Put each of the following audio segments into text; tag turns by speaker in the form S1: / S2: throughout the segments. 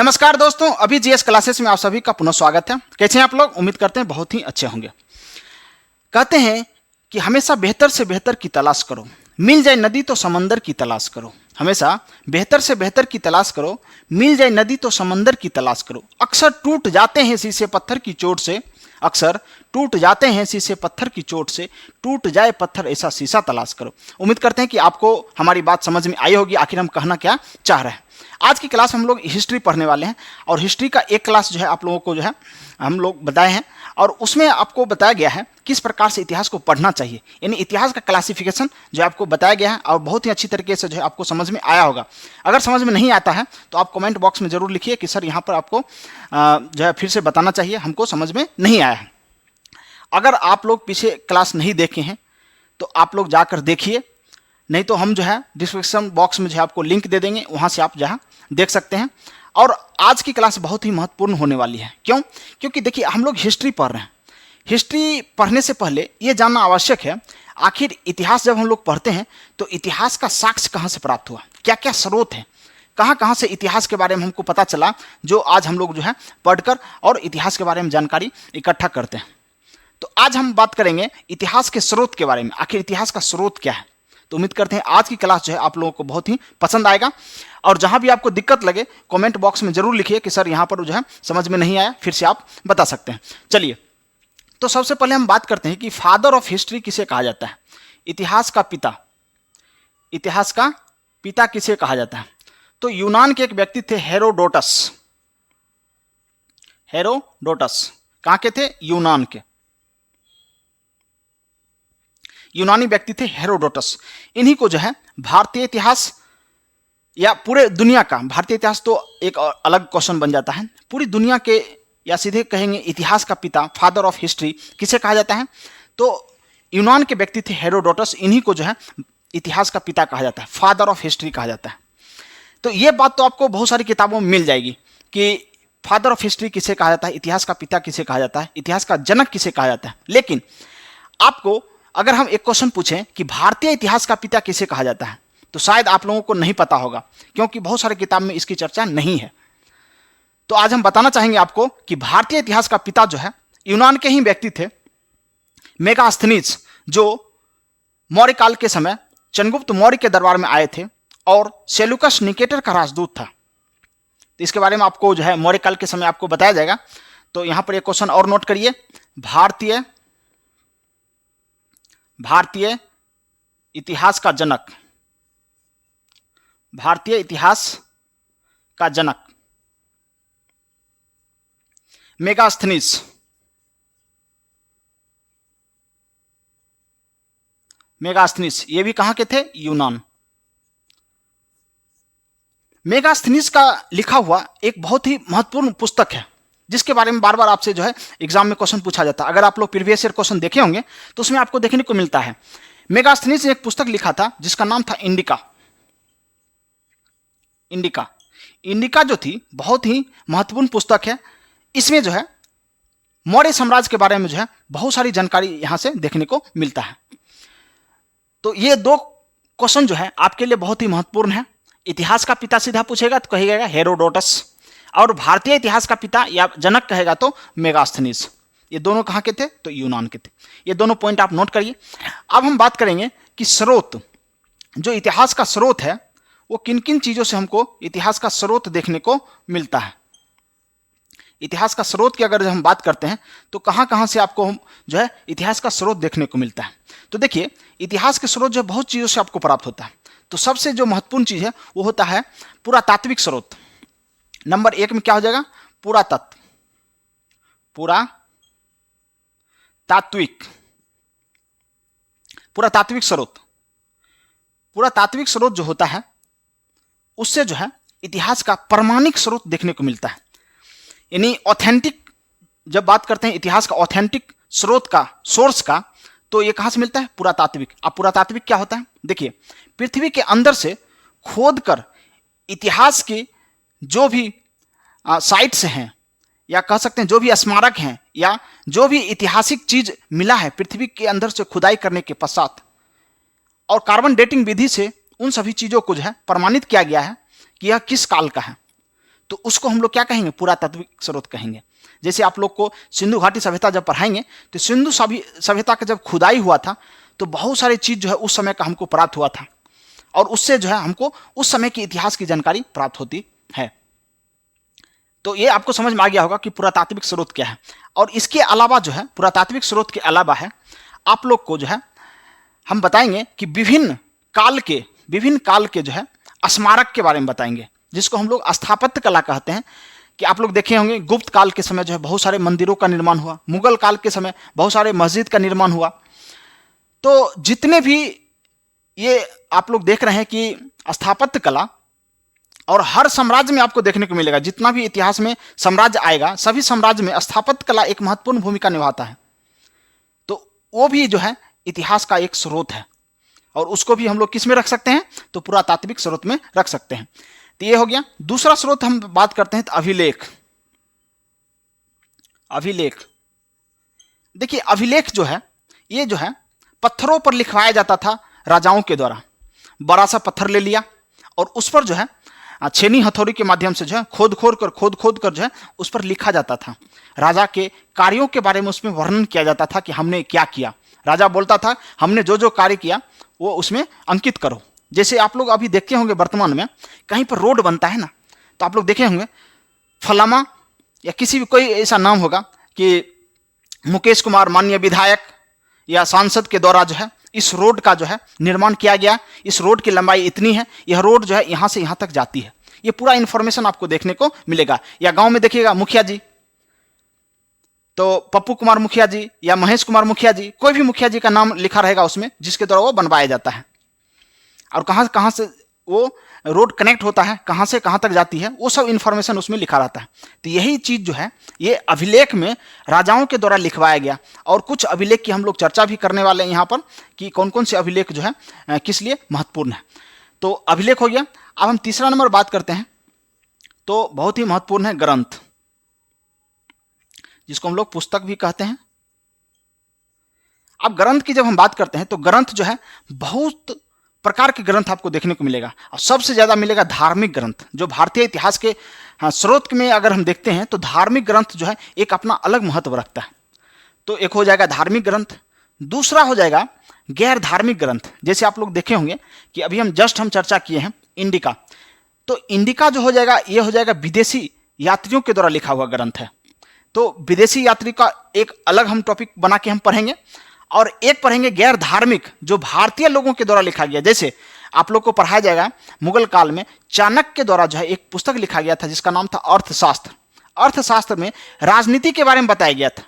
S1: नमस्कार दोस्तों, अभी जीएस क्लासेस में आप सभी का पुनः स्वागत है। कैसे हैं आप लोग? उम्मीद करते हैं बहुत ही अच्छे होंगे। कहते हैं कि हमेशा बेहतर से बेहतर की तलाश करो, मिल जाए नदी तो समंदर की तलाश करो। हमेशा बेहतर से बेहतर की तलाश करो, मिल जाए नदी तो समंदर की तलाश करो। अक्सर टूट जाते हैं शीशे पत्थर की चोट से, अक्सर टूट जाते हैं शीशे पत्थर की चोट से, टूट जाए पत्थर ऐसा शीशा तलाश करो। उम्मीद करते हैं कि आपको हमारी बात समझ में आई होगी, आखिर हम कहना क्या चाह रहे हैं। आज की क्लास हम लोग हिस्ट्री पढ़ने वाले हैं और हिस्ट्री का एक क्लास जो है आप लोगों को जो है हम लोग बताए हैं और उसमें आपको बताया गया है किस प्रकार से इतिहास को पढ़ना चाहिए, यानी इतिहास का क्लासिफिकेशन जो आपको बताया गया है और बहुत ही अच्छी तरीके से जो है आपको समझ में आया होगा। अगर समझ में नहीं आता है तो आप कमेंट बॉक्स में जरूर लिखिए कि सर यहाँ पर आपको जो है फिर से बताना चाहिए, हमको समझ में नहीं आया है। अगर आप लोग पीछे क्लास नहीं देखे हैं तो आप लोग जाकर देखिए, नहीं तो हम जो है डिस्क्रिप्शन बॉक्स में जो है आपको लिंक दे देंगे, वहाँ से आप जहाँ देख सकते हैं। और आज की क्लास बहुत ही महत्वपूर्ण होने वाली है। क्यों? क्योंकि देखिए हम लोग हिस्ट्री पढ़ रहे हैं। हिस्ट्री पढ़ने से पहले ये जानना आवश्यक है, आखिर इतिहास जब हम लोग पढ़ते हैं तो इतिहास का साक्ष्य कहाँ से प्राप्त हुआ, क्या क्या स्रोत है, कहाँ कहाँ से इतिहास के बारे में हमको पता चला, जो आज हम लोग जो है पढ़कर और इतिहास के बारे में जानकारी इकट्ठा करते हैं। तो आज हम बात करेंगे इतिहास के स्रोत के बारे में, आखिर इतिहास का स्रोत क्या है। तो उम्मीद करते हैं आज की क्लास जो है आप लोगों को बहुत ही पसंद आएगा और जहां भी आपको दिक्कत लगे कमेंट बॉक्स में जरूर लिखिए कि सर यहां पर जो है समझ में नहीं आया, फिर से आप बता सकते हैं। चलिए, तो सबसे पहले हम बात करते हैं कि फादर ऑफ हिस्ट्री किसे कहा जाता है, इतिहास का पिता। इतिहास का पिता किसे कहा जाता है? तो यूनान के एक व्यक्ति थे हेरोडोटस। हेरोडोटस कहां के थे? यूनान के यूनानी व्यक्ति थे हेरोडोटस। इन्हीं को जो है भारतीय इतिहास या पूरे दुनिया का, भारतीय इतिहास तो एक अलग क्वेश्चन बन जाता है, पूरी दुनिया के या सीधे कहेंगे इतिहास का पिता, फादर ऑफ हिस्ट्री किसे कहा जाता है? तो यूनान के व्यक्ति थे हेरोडोटस, इन्हीं को जो है इतिहास का पिता कहा जाता है, फादर ऑफ हिस्ट्री कहा जाता है। तो ये बात तो आपको बहुत सारी किताबों में मिल जाएगी कि फादर ऑफ हिस्ट्री किसे कहा जाता है, इतिहास का पिता किसे कहा जाता है, इतिहास का जनक किसे कहा जाता है। लेकिन आपको अगर हम एक क्वेश्चन पूछें कि भारतीय इतिहास का पिता किसे कहा जाता है, तो शायद आप लोगों को नहीं पता होगा, क्योंकि बहुत सारे किताब में इसकी चर्चा नहीं है। तो आज हम बताना चाहेंगे आपको कि भारतीय इतिहास का पिता जो है यूनान के ही व्यक्ति थे, मेगास्थनीज, जो मौर्य काल के समय चंद्रगुप्त मौर्य के दरबार में आए थे और सेल्यूकस निकेटर का राजदूत था। तो इसके बारे में आपको जो है मौर्य काल के समय आपको बताया जाएगा। तो यहां पर एक क्वेश्चन और नोट करिए, भारतीय इतिहास का जनक, भारतीय इतिहास का जनक मेगास्थनीज। मेगास्थनीज ये भी कहां के थे? यूनान। मेगास्थनीज का लिखा हुआ एक बहुत ही महत्वपूर्ण पुस्तक है जिसके बारे में बार बार आपसे जो है एग्जाम में क्वेश्चन पूछा जाता है। अगर आप लोग प्रीवियस ईयर क्वेश्चन देखे होंगे तो उसमें आपको देखने को मिलता है। मेगास्थनीज ने एक पुस्तक लिखा था जिसका नाम था इंडिका। इंडिका जो थी बहुत ही महत्वपूर्ण पुस्तक है। इसमें जो है मौर्य साम्राज्य के बारे में जो है बहुत सारी जानकारी यहां से देखने को मिलता है। तो ये दो क्वेश्चन जो है आपके लिए बहुत ही महत्वपूर्ण है। इतिहास का पिता सीधा पूछेगा तो कहेगा हेरोडोटस, और भारतीय इतिहास का पिता या जनक कहेगा तो मेगास्थनीज। ये दोनों कहां के थे? तो यूनान के थे। ये दोनों पॉइंट आप नोट करिए। अब हम बात करेंगे कि स्रोत, जो इतिहास का स्रोत है वो किन किन चीजों से हमको इतिहास का स्रोत देखने को मिलता है। इतिहास का स्रोत की अगर हम बात करते हैं तो कहां कहां से आपको जो है इतिहास का स्रोत देखने को मिलता है। तो देखिए इतिहास के स्रोत जो बहुत चीजों से आपको प्राप्त होता है। तो सबसे जो महत्वपूर्ण चीज है वो होता है पुरातात्विक स्रोत। नंबर 1 में क्या हो जाएगा? पुरातत्व, पुरातात्विक स्रोत। पुरातात्विक स्रोत जो होता है उससे जो है इतिहास का प्रमाणिक स्रोत देखने को मिलता है। यानी ऑथेंटिक, जब बात करते हैं इतिहास का ऑथेंटिक स्रोत का, सोर्स का, तो ये कहां से मिलता है? पुरातात्विक। अब पुरातात्विक क्या होता है? देखिए पृथ्वी के अंदर से खोद कर इतिहास के जो भी साइट्स हैं या कह सकते हैं जो भी स्मारक हैं या जो भी ऐतिहासिक चीज मिला है पृथ्वी के अंदर से खुदाई करने के पश्चात और कार्बन डेटिंग विधि से उन सभी चीजों को जो है प्रमाणित किया गया है कि यह किस काल का है। तो उसको हम लोग क्या कहेंगे, पुरातात्विक स्रोत कहेंगे। जैसे आप लोग को सिंधु घाटी सभ्यता जब पढ़ाएंगे तो सिंधु सभ्यता का जब खुदाई हुआ था तो बहुत सारी चीज जो है उस समय का हमको प्राप्त हुआ था, और उससे जो है हमको उस समय के इतिहास की जानकारी प्राप्त होती है। तो ये आपको समझ में आ गया होगा कि पुरातात्विक स्रोत क्या है। और इसके अलावा जो है, पुरातात्विक स्रोत के अलावा है, आप लोग को जो है हम बताएंगे कि विभिन्न काल के जो है स्मारक के बारे में बताएंगे, जिसको हम लोग स्थापत्य कला कहते हैं। कि आप लोग देखे होंगे गुप्त काल के समय जो है बहुत सारे मंदिरों का निर्माण हुआ, मुगल काल के समय बहुत सारे मस्जिद का निर्माण हुआ। तो जितने भी ये आप लोग देख रहे हैं कि स्थापत्य कला, और हर साम्राज्य में आपको देखने को मिलेगा, जितना भी इतिहास में साम्राज्य आएगा सभी साम्राज्य में स्थापत्य कला एक महत्वपूर्ण भूमिका निभाता है। तो वो भी जो है इतिहास का एक स्रोत है, और उसको भी हम लोग किस में रख सकते हैं, तो पुरातात्विक स्रोत में रख सकते हैं। तो ये हो गया। दूसरा स्रोत हम बात करते हैं तो अभिलेख। देखिए अभिलेख जो है, ये जो है पत्थरों पर लिखवाया जाता था राजाओं के द्वारा। बड़ा सा पत्थर ले लिया और उस पर जो है छेनी हथौड़ी के माध्यम से जो है खोद खोद कर जो है उस पर लिखा जाता था। राजा के कार्यों के बारे में उसमें वर्णन किया जाता था कि हमने क्या किया। राजा बोलता था हमने जो जो कार्य किया वो उसमें अंकित करो। जैसे आप लोग अभी देखते होंगे वर्तमान में कहीं पर रोड बनता है ना, तो आप लोग देखे होंगे फलामा या किसी भी कोई ऐसा नाम होगा कि मुकेश कुमार माननीय विधायक या सांसद के द्वारा जो है इस रोड का जो है निर्माण किया गया, इस रोड की लंबाई इतनी है, यह रोड जो है यहाँ से यहाँ तक जाती है। ये पूरा इंफॉर्मेशन आपको देखने को मिलेगा। या गांव में देखिएगा मुखिया जी, तो पप्पू कुमार मुखिया जी या महेश कुमार मुखिया जी, कोई भी मुखिया जी का नाम लिखा रहेगा उसमें, जिसके द्वारा वो बनवाया जाता है। और कहाँ से वो रोड कनेक्ट होता है, कहाँ से कहाँ तक जाती है, वो सब इंफॉर्मेशन उसमें लिखा रहता है। तो यही चीज़ जो है ये अभिलेख में राजाओं के द्वारा लिखवाया गया। और कुछ अभिलेख की हम लोग चर्चा भी करने वाले हैं यहाँ पर कि कौन कौन से अभिलेख जो है किस लिए महत्वपूर्ण है। तो अभिलेख हो गया। अब हम तीसरा नंबर बात करते हैं, तो बहुत ही महत्वपूर्ण है ग्रंथ, जिसको हम लोग पुस्तक भी कहते हैं। अब ग्रंथ की जब हम बात करते हैं तो ग्रंथ जो है बहुत प्रकार के ग्रंथ आपको देखने को मिलेगा, और सबसे ज्यादा मिलेगा धार्मिक ग्रंथ। जो भारतीय इतिहास के स्रोत में अगर हम देखते हैं तो धार्मिक ग्रंथ जो है एक अपना अलग महत्व रखता है। तो एक हो जाएगा धार्मिक ग्रंथ, दूसरा हो जाएगा गैर धार्मिक ग्रंथ। जैसे आप लोग देखे होंगे कि अभी हम चर्चा किए हैं इंडिका, तो इंडिका जो हो जाएगा ये हो जाएगा विदेशी यात्रियों के द्वारा लिखा हुआ ग्रंथ है। तो विदेशी यात्री का एक अलग हम टॉपिक बना के हम पढ़ेंगे, और एक पढ़ेंगे गैर धार्मिक जो भारतीय लोगों के द्वारा लिखा गया। जैसे आप लोग को पढ़ाया जाएगा मुगल काल में चाणक्य के द्वारा जो है एक पुस्तक लिखा गया था जिसका नाम था अर्थशास्त्र। अर्थशास्त्र में राजनीति के बारे में बताया गया था।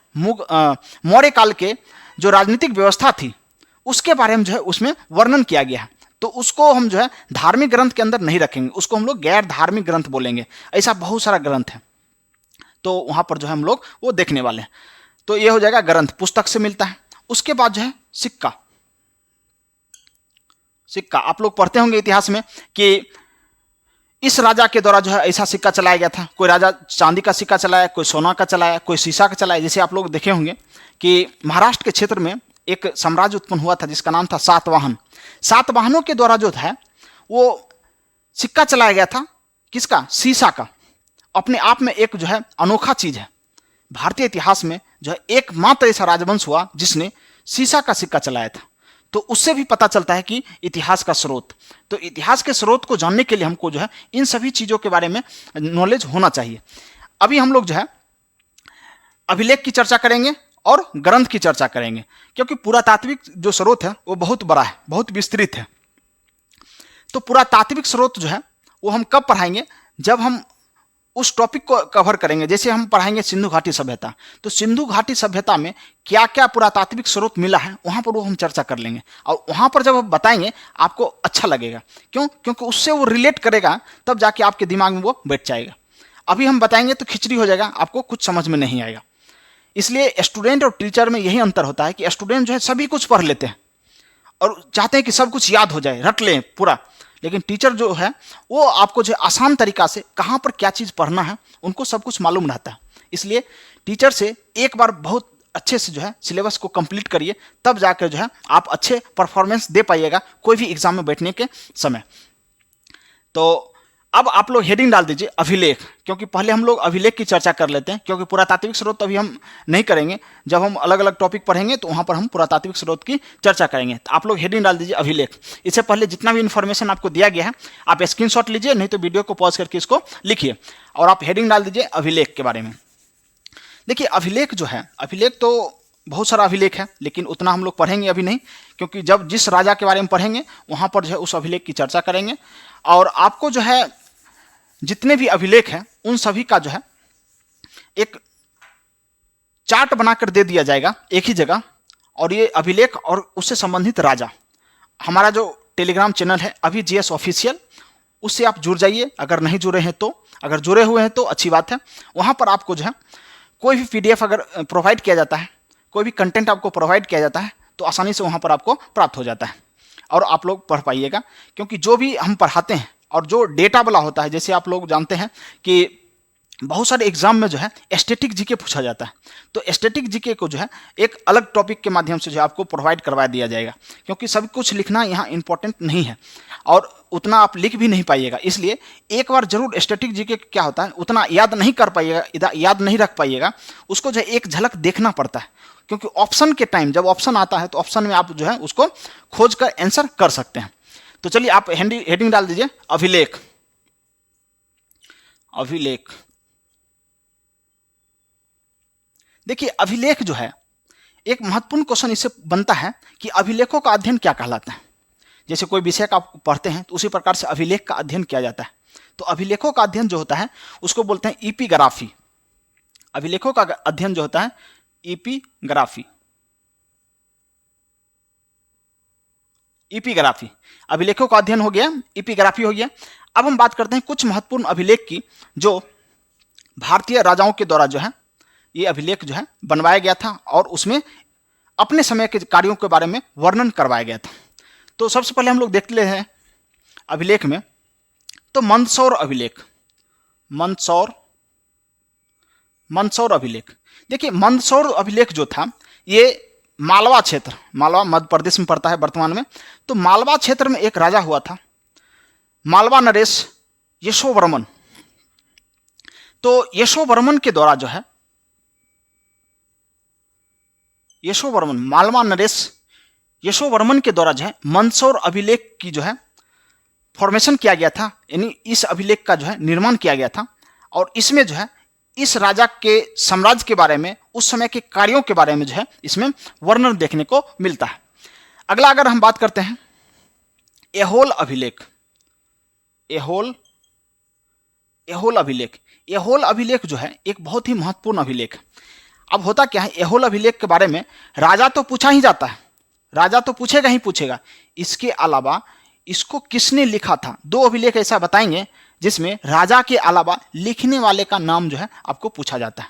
S1: मौर्य काल के जो राजनीतिक व्यवस्था थी उसके बारे में जो है उसमें वर्णन किया गया है। तो उसको हम जो है धार्मिक ग्रंथ के अंदर नहीं रखेंगे, उसको हम लोग गैर धार्मिक ग्रंथ बोलेंगे। ऐसा बहुत सारा ग्रंथ है, तो वहां पर जो है हम लोग वो देखने वाले हैं। तो ये हो जाएगा ग्रंथ, पुस्तक से मिलता है। उसके बाद जो है सिक्का। आप लोग पढ़ते होंगे इतिहास में कि इस राजा के द्वारा जो है ऐसा सिक्का चलाया गया था। कोई राजा चांदी का सिक्का चलाया, कोई सोना का चलाया, कोई शीशा का चलाया। जैसे आप लोग देखे होंगे कि महाराष्ट्र के क्षेत्र में एक साम्राज्य उत्पन्न हुआ था जिसका नाम था सातवाहन। सातवाहनों के द्वारा जो था वो सिक्का चलाया गया था, किसका, शीशा का। अपने आप में एक जो है अनोखा चीज है। भारतीय इतिहास में जो है एकमात्र ऐसा राजवंश हुआ जिसने शीशा का सिक्का चलाया था। तो उससे भी पता चलता है कि इतिहास का स्रोत, तो इतिहास के स्रोत को जानने के लिए हमको जो है इन सभी चीजों के बारे में नॉलेज होना चाहिए। अभी हम लोग जो है अभिलेख की चर्चा करेंगे और ग्रंथ की चर्चा करेंगे, क्योंकि पुरातात्विक जो स्रोत है वो बहुत बड़ा है, बहुत विस्तृत है। तो पुरातात्विक स्रोत जो है वो हम कब पढ़ाएंगे, जब हम उस टॉपिक को कवर करेंगे। जैसे हम पढ़ाएंगे सिंधु घाटी सभ्यता, तो सिंधु घाटी सभ्यता में क्या क्या पुरातात्विक स्रोत मिला है वहां पर वो हम चर्चा कर लेंगे। और वहां पर जब हम बताएंगे आपको अच्छा लगेगा, क्योंकि उससे वो रिलेट करेगा, तब जाके आपके दिमाग में वो बैठ जाएगा। अभी हम बताएंगे तो खिचड़ी हो जाएगा, आपको कुछ समझ में नहीं आएगा। इसलिए स्टूडेंट और टीचर में यही अंतर होता है कि स्टूडेंट जो है सभी कुछ पढ़ लेते हैं और चाहते हैं कि सब कुछ याद हो जाए, रट लें पूरा। लेकिन टीचर जो है वो आपको जो आसान तरीका से कहाँ पर क्या चीज़ पढ़ना है उनको सब कुछ मालूम रहता है। इसलिए टीचर से एक बार बहुत अच्छे से जो है सिलेबस को कंप्लीट करिए, तब जाकर जो है आप अच्छे परफॉर्मेंस दे पाइएगा कोई भी एग्जाम में बैठने के समय। तो अब आप लोग हेडिंग डाल दीजिए अभिलेख, क्योंकि पहले हम लोग अभिलेख की चर्चा कर लेते हैं, क्योंकि पुरातात्विक स्रोत अभी हम नहीं करेंगे। जब हम अलग अलग टॉपिक पढ़ेंगे तो वहाँ पर हम पुरातात्विक स्रोत की चर्चा करेंगे। तो आप लोग हेडिंग डाल दीजिए अभिलेख। इससे पहले जितना भी इन्फॉर्मेशन आपको दिया गया है आप स्क्रीनशॉट लीजिए, नहीं तो वीडियो को पॉज करके इसको लिखिए और आप हेडिंग डाल दीजिए अभिलेख के बारे में। देखिए अभिलेख जो है, अभिलेख तो बहुत सारा अभिलेख है, लेकिन उतना हम लोग पढ़ेंगे अभी नहीं, क्योंकि जब जिस राजा के बारे में पढ़ेंगे वहाँ पर जो है उस अभिलेख की चर्चा करेंगे। और आपको जो है जितने भी अभिलेख हैं उन सभी का जो है एक चार्ट बनाकर दे दिया जाएगा एक ही जगह, और ये अभिलेख और उससे संबंधित राजा, हमारा जो टेलीग्राम चैनल है अभी जीएस ऑफिशियल, उससे आप जुड़ जाइए अगर नहीं जुड़े हैं तो। अगर जुड़े हुए हैं तो अच्छी बात है। वहाँ पर आपको जो है कोई भी पीडीएफ अगर प्रोवाइड किया जाता है, कोई भी कंटेंट आपको प्रोवाइड किया जाता है तो आसानी से वहाँ पर आपको प्राप्त हो जाता है और आप लोग पढ़ पाइएगा। क्योंकि जो भी हम पढ़ाते हैं और जो डेटा वाला होता है, जैसे आप लोग जानते हैं कि बहुत सारे एग्जाम में जो है स्टैटिक जीके पूछा जाता है, तो स्टैटिक जीके को जो है एक अलग टॉपिक के माध्यम से जो है आपको प्रोवाइड करवा दिया जाएगा, क्योंकि सब कुछ लिखना यहाँ इंपॉर्टेंट नहीं है और उतना आप लिख भी नहीं पाइएगा। इसलिए एक बार जरूर स्टैटिक जीके क्या होता है उतना याद नहीं कर पाइएगा, याद नहीं रख पाइएगा, उसको जो है एक झलक देखना पड़ता है। क्योंकि ऑप्शन के टाइम जब ऑप्शन आता है तो ऑप्शन में आप जो है उसको खोज कर आंसर कर सकते हैं। तो चलिए आप हेडिंग डाल दीजिए अभिलेख। अभिलेख, देखिए अभिलेख जो है एक महत्वपूर्ण क्वेश्चन इससे बनता है कि अभिलेखों का अध्ययन क्या कहलाता है। जैसे कोई विषय का आप पढ़ते हैं तो उसी प्रकार से अभिलेख का अध्ययन किया जाता है। तो अभिलेखों का अध्ययन जो होता है उसको बोलते हैं इपिग्राफी। अभिलेखों का अध्ययन जो होता है इपिग्राफी। इपिग्राफी, अभिलेखों का अध्ययन हो गया, इपिग्राफी हो गया। अब हम बात करते हैं कुछ महत्वपूर्ण अभिलेख की जो भारतीय राजाओं के द्वारा जो है ये अभिलेख जो है बनवाया गया था और उसमें अपने समय के कार्यों के बारे में वर्णन करवाया गया था। तो सबसे पहले हम लोग देखते हैं अभिलेख में तो मंदसौर अभिलेख। मंदसौर अभिलेख, देखिए मंदसौर अभिलेख जो था ये मालवा क्षेत्र, मालवा मध्य प्रदेश में पड़ता है वर्तमान में, तो मालवा क्षेत्र में एक राजा हुआ था मालवा नरेश यशोवर्मन। तो यशोवर्मन के द्वारा जो है मालवा नरेश यशोवर्मन के द्वारा जो है मंदसौर अभिलेख की जो है फॉर्मेशन किया गया था, यानी इस अभिलेख का जो है निर्माण किया गया था। और इसमें जो है इस राजा के साम्राज्य के बारे में, उस समय के कार्यों के बारे में जो है इसमें वर्णन देखने को मिलता है। अगला अगर हम बात करते हैं एहोल अभिलेख। एहोल अभिलेख, एहोल अभिलेख जो है एक बहुत ही महत्वपूर्ण अभिलेख। अब होता क्या है, एहोल अभिलेख के बारे में राजा तो पूछा ही जाता है, राजा तो पूछेगा ही पूछेगा, इसके अलावा इसको किसने लिखा था। दो अभिलेख ऐसा बताएंगे जिसमें राजा के अलावा लिखने वाले का नाम जो है आपको पूछा जाता है।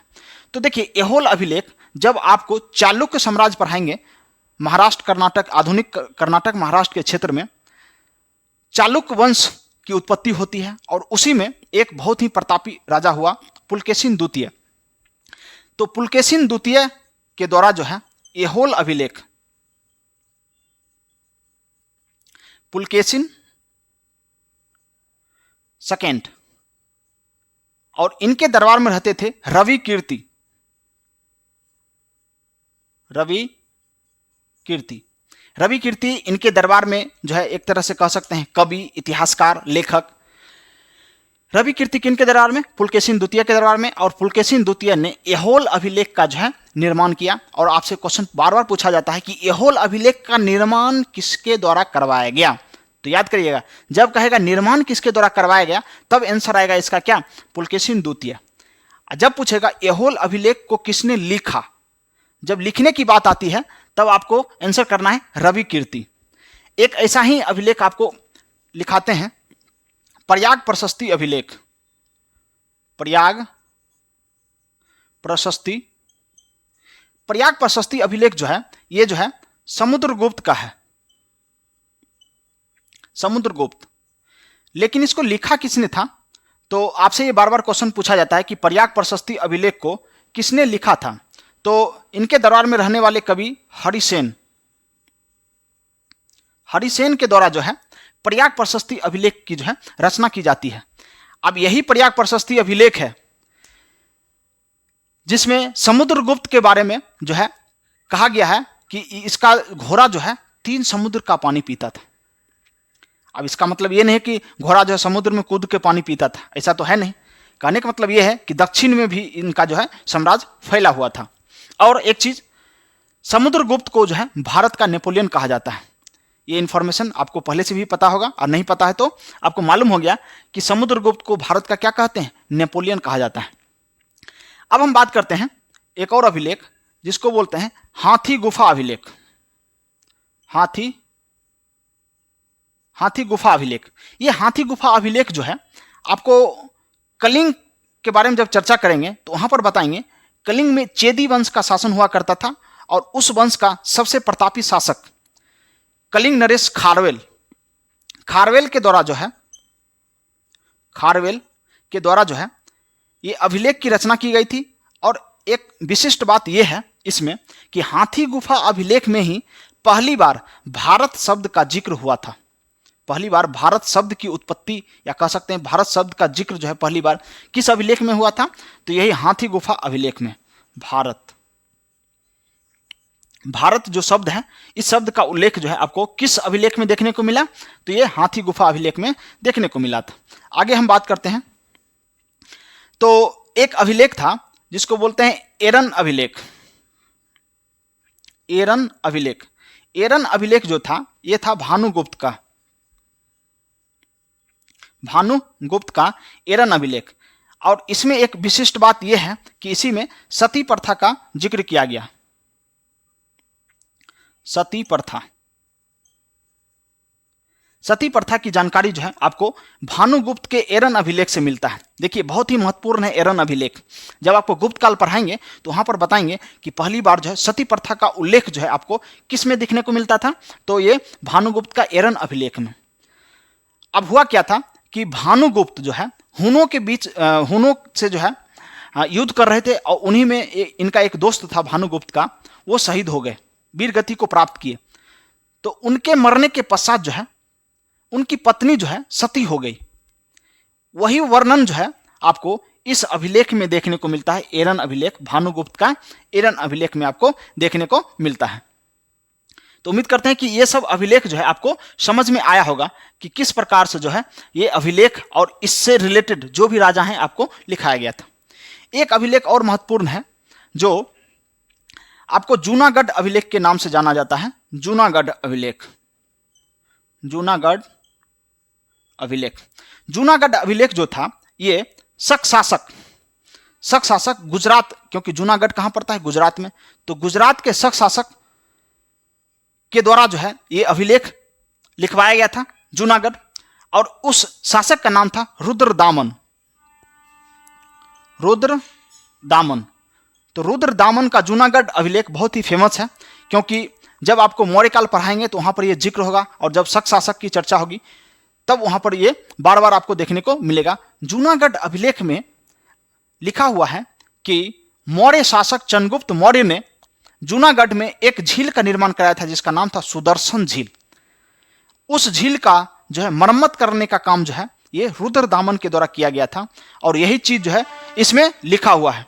S1: तो देखिए एहोल अभिलेख जब आपको चालुक्य साम्राज्य पढ़ाएंगे, महाराष्ट्र कर्नाटक, आधुनिक कर्नाटक महाराष्ट्र के क्षेत्र में चालुक्य वंश की उत्पत्ति होती है और उसी में एक बहुत ही प्रतापी राजा हुआ पुलकेशिन द्वितीय। तो पुलकेशिन द्वितीय के द्वारा जो है एहोल अभिलेख, पुलकेशिन सेकेंड, और इनके दरबार में रहते थे रवि कीर्ति। रवि कीर्ति इनके दरबार में जो है एक तरह से कह सकते हैं कवि, इतिहासकार, लेखक। रवि कीर्ति किनके दरबार में? पुलकेशिन द्वितीय के दरबार में। और पुलकेशिन द्वितीय ने एहोल अभिलेख का जो है निर्माण किया। और आपसे क्वेश्चन बार बार पूछा जाता है कि एहोल अभिलेख का निर्माण किसके द्वारा करवाया गया। तो याद करिएगा, जब कहेगा निर्माण किसके द्वारा करवाया गया तब आंसर आएगा इसका क्या? पुलकेशिन द्वितीय। जब पूछेगा एहोल अभिलेख को किसने लिखा, जब लिखने की बात आती है तब आपको आंसर करना है रवि कीर्ति। एक ऐसा ही अभिलेख आपको लिखाते हैं, प्रयाग प्रशस्ति अभिलेख। प्रयाग प्रशस्ति अभिलेख जो है ये जो है समुद्रगुप्त का है, समुद्रगुप्त। लेकिन इसको लिखा किसने था? तो आपसे ये बार बार क्वेश्चन पूछा जाता है कि प्रयाग प्रशस्ति अभिलेख को किसने लिखा था। तो इनके दरबार में रहने वाले कवि हरिसेन के द्वारा जो है प्रयाग प्रशस्ति अभिलेख की जो है रचना की जाती है। अब यही प्रयाग प्रशस्ति अभिलेख है जिसमें समुद्रगुप्त के बारे में जो है कहा गया है कि इसका घोड़ा जो है 3 समुद्र का पानी पीता था। अब इसका मतलब ये नहीं कि घोड़ा जो है समुद्र में कूद के पानी पीता था, ऐसा तो है नहीं। कहने का मतलब ये है कि दक्षिण में भी इनका जो है साम्राज्य फैला हुआ था। और एक चीज, समुद्रगुप्त को जो है भारत का नेपोलियन कहा जाता है। ये इंफॉर्मेशन आपको पहले से भी पता होगा, और नहीं पता है तो आपको मालूम हो गया कि समुद्रगुप्त को भारत का क्या कहते हैं, नेपोलियन कहा जाता है। अब हम बात करते हैं एक और अभिलेख जिसको बोलते हैं हाथी गुफा अभिलेख। हाथी गुफा अभिलेख। ये हाथी गुफा अभिलेख जो है आपको कलिंग के बारे में जब चर्चा करेंगे तो वहां पर बताएंगे कलिंग में चेदी वंश का शासन हुआ करता था, और उस वंश का सबसे प्रतापी शासक कलिंग नरेश खारवेल के द्वारा जो है ये अभिलेख की रचना की गई थी। और एक विशिष्ट बात यह है इसमें कि हाथी गुफा अभिलेख में ही पहली बार भारत शब्द का जिक्र हुआ था। पहली बार भारत शब्द की उत्पत्ति, या कह सकते हैं भारत शब्द का जिक्र जो है पहली बार किस अभिलेख में हुआ था, तो यही हाथी गुफा अभिलेख में। भारत जो शब्द है, इस शब्द का उल्लेख जो है आपको किस अभिलेख में देखने को मिला, तो ये हाथी गुफा अभिलेख में देखने को मिला था। आगे हम बात करते हैं, तो एक अभिलेख था जिसको बोलते हैं एरन अभिलेख। एरन अभिलेख जो था ये था भानुगुप्त का एरन अभिलेख। और इसमें एक विशिष्ट बात यह है कि इसी में सती प्रथा का जिक्र किया गया। सती प्रथा की जानकारी जो है आपको भानुगुप्त के एरन अभिलेख से मिलता है। देखिए बहुत ही महत्वपूर्ण है एरन अभिलेख। जब आपको गुप्त काल पढ़ाएंगे तो वहां पर बताएंगे कि पहली बार जो है सती प्रथा का उल्लेख जो है आपको किस में दिखने को मिलता था, तो ये भानुगुप्त का एरन अभिलेख में। अब हुआ क्या था कि भानुगुप्त जो है हुनों से जो है युद्ध कर रहे थे, और उन्हीं में इनका एक दोस्त था भानुगुप्त का, वो शहीद हो गए, वीर गति को प्राप्त किए। तो उनके मरने के पश्चात जो है उनकी पत्नी जो है सती हो गई। वही वर्णन जो है आपको इस अभिलेख में देखने को मिलता है, एरन अभिलेख, भानुगुप्त का एरन अभिलेख में आपको देखने को मिलता है। तो उम्मीद करते हैं कि ये सब अभिलेख जो है आपको समझ में आया होगा कि किस प्रकार से जो है ये अभिलेख और इससे रिलेटेड जो भी राजा हैं आपको लिखाया गया था। एक अभिलेख और महत्वपूर्ण है जो आपको जूनागढ़ अभिलेख के नाम से जाना जाता है। जूनागढ़ अभिलेख जो था ये शक शासक गुजरात, क्योंकि जूनागढ़ कहां पड़ता है, गुजरात में, तो गुजरात के शक शासक के द्वारा जो है ये अभिलेख लिखवाया गया था जूनागढ़। और उस शासक का नाम था रुद्रदामन। तो रुद्रदामन का जूनागढ़ अभिलेख बहुत ही फेमस है, क्योंकि जब आपको मौर्यकाल पढ़ाएंगे तो वहां पर यह जिक्र होगा, और जब शक शासक की चर्चा होगी तब वहां पर यह बार बार आपको देखने को मिलेगा। जूनागढ़ अभिलेख में लिखा हुआ है कि मौर्य शासक चंद्रगुप्त मौर्य ने जूनागढ़ में एक झील का निर्माण कराया था जिसका नाम था सुदर्शन झील। उस झील का जो है मरम्मत करने का काम जो है ये रुद्रदामन के द्वारा किया गया था, और यही चीज जो है इसमें लिखा हुआ है।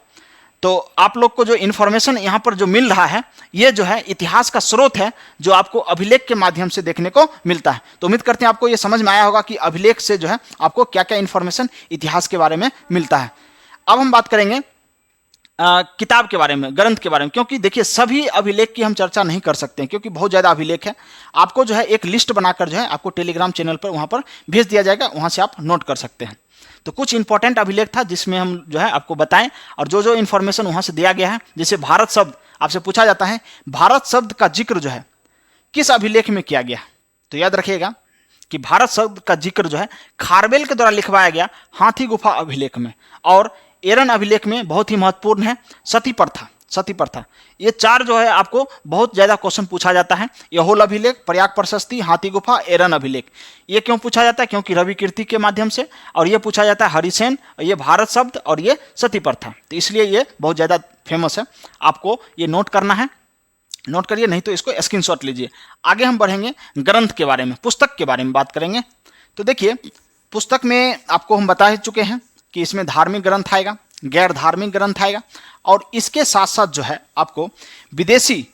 S1: तो आप लोग को जो इन्फॉर्मेशन यहाँ पर जो मिल रहा है ये जो है इतिहास का स्रोत है जो आपको अभिलेख के माध्यम से देखने को मिलता है। तो उम्मीद करते हैं आपको ये समझ में आया होगा कि अभिलेख से जो है आपको क्या क्या इन्फॉर्मेशन इतिहास के बारे में मिलता है। अब हम बात करेंगे किताब के बारे में, ग्रंथ के बारे में, क्योंकि देखिए सभी अभिलेख की हम चर्चा नहीं कर सकते हैं क्योंकि बहुत ज़्यादा अभिलेख है। आपको जो है एक लिस्ट बनाकर जो है आपको टेलीग्राम चैनल पर वहाँ पर भेज दिया जाएगा, वहाँ से आप नोट कर सकते हैं। तो कुछ इंपॉर्टेंट अभिलेख था जिसमें हम जो है आपको बताएं, और जो जो इन्फॉर्मेशन वहाँ से दिया गया है, जैसे भारत शब्द आपसे पूछा जाता है, भारत शब्द का जिक्र जो है किस अभिलेख में किया गया, तो याद रखिएगा कि भारत शब्द का जिक्र जो है खारवेल के द्वारा लिखवाया गया हाथी गुफा अभिलेख में, और एरन अभिलेख में बहुत ही महत्वपूर्ण है सती प्रथा। ये चार जो है आपको बहुत ज़्यादा क्वेश्चन पूछा जाता है। यहोल अभिलेख, प्रयाग प्रशस्ति, हाथी गुफा, एरन अभिलेख। ये क्यों पूछा जाता है? क्योंकि रवि कीर्ति के माध्यम से, और ये पूछा जाता है हरिसेन, ये भारत शब्द, और ये सती प्रथा। तो इसलिए ये बहुत ज़्यादा फेमस है। आपको ये नोट करना है, नोट करिए, नहीं तो इसको स्क्रीनशॉट लीजिए। आगे हम बढ़ेंगे ग्रंथ के बारे में, पुस्तक के बारे में बात करेंगे। तो देखिए पुस्तक में आपको हम बता ही चुके हैं कि इसमें धार्मिक ग्रंथ आएगा, गैर धार्मिक ग्रंथ आएगा, और इसके साथ साथ जो है आपको विदेशी,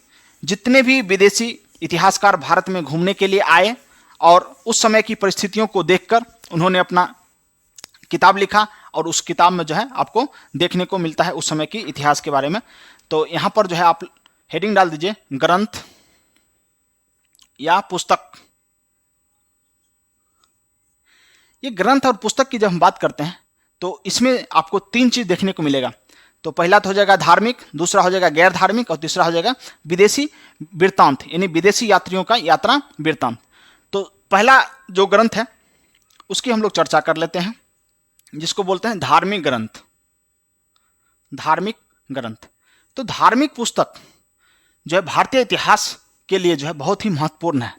S1: जितने भी विदेशी इतिहासकार भारत में घूमने के लिए आए और उस समय की परिस्थितियों को देखकर उन्होंने अपना किताब लिखा, और उस किताब में जो है आपको देखने को मिलता है उस समय की इतिहास के बारे में। तो यहाँ पर जो है आप हेडिंग डाल दीजिए ग्रंथ या पुस्तक। ये ग्रंथ और पुस्तक की जब हम बात करते हैं तो इसमें आपको तीन चीज देखने को मिलेगा। तो पहला तो हो जाएगा धार्मिक, दूसरा हो जाएगा गैर धार्मिक, और तीसरा हो जाएगा विदेशी वृत्तांत, यानी विदेशी यात्रियों का यात्रा वृत्तांत। तो पहला जो ग्रंथ है उसकी हम लोग चर्चा कर लेते हैं, जिसको बोलते हैं धार्मिक ग्रंथ। धार्मिक ग्रंथ, तो धार्मिक पुस्तक जो है भारतीय इतिहास के लिए जो है बहुत ही महत्वपूर्ण है।